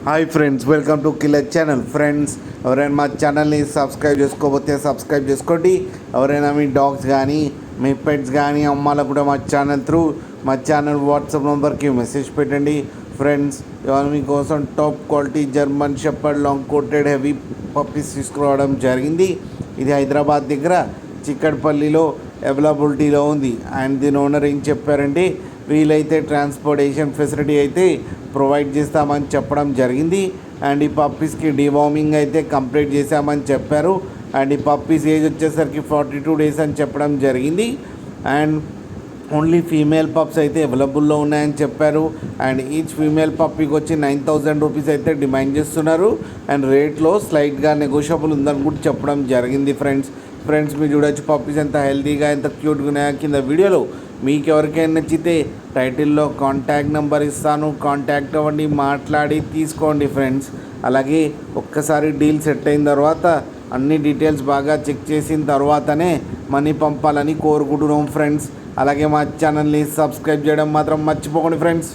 Hi friends, welcome to killer channel. Friends, ఎవరైనా మా ఛానల్ని సబ్స్క్రైబ్ చేసుకోకపోతే సబ్స్క్రైబ్ చేసుకోండి. ఎవరైనా మీ డాగ్స్ కానీ మీ పెట్స్ కానీ అమ్మాలకు కూడా మా ఛానల్ వాట్సాప్ నెంబర్కి మెసేజ్ పెట్టండి. ఫ్రెండ్స్, ఇవాళ మీకోసం top quality German shepherd long coated heavy puppies తీసుకురావడం జరిగింది. ఇది హైదరాబాద్ దగ్గర చిక్కడపల్లిలో అవైలబిలిటీలో ఉంది. అండ్ దీని ఓనర్ ఏం చెప్పారంటే, వీలైతే ట్రాన్స్పోర్టేషన్ ఫెసిలిటీ అయితే ప్రొవైడ్ చేస్తామని చెప్పడం జరిగింది. అండ్ ఈ పప్పీస్కి డివార్మింగ్ అయితే కంప్లీట్ చేశామని చెప్పారు. అండ్ ఈ పప్పీస్ ఏజ్ వచ్చేసరికి 42 days అని చెప్పడం జరిగింది. అండ్ ఓన్లీ ఫీమేల్ పప్స్ అయితే అవైలబుల్లో ఉన్నాయని చెప్పారు. అండ్ ఈచ్ ఫీమేల్ పప్పీకి వచ్చి 9,000 రూపీస్ అయితే డిమాండ్ చేస్తున్నారు. అండ్ రేట్లో స్లైట్గా నెగోషియబుల్ ఉందని కూడా చెప్పడం జరిగింది. ఫ్రెండ్స్ మీరు చూడొచ్చు పప్పీస్ ఎంత హెల్తీగా ఎంత క్యూట్గా ఉన్నాయో. కింద వీడియోలో మీకు ఎవరికైనా నచ్చితే టైటిల్లో కాంటాక్ట్ నెంబర్ ఇస్తాను, కాంటాక్ట్ అవ్వండి, మాట్లాడి తీసుకోండి ఫ్రెండ్స్. అలాగే ఒక్కసారి డీల్ సెట్ అయిన తర్వాత అన్ని డీటెయిల్స్ బాగా చెక్ చేసిన తర్వాతనే మనీ పంపాలని కోరుకుంటున్నాం ఫ్రెండ్స్. అలాగే మా ఛానల్ని సబ్స్క్రైబ్ చేయడం మాత్రం మర్చిపోకండి ఫ్రెండ్స్.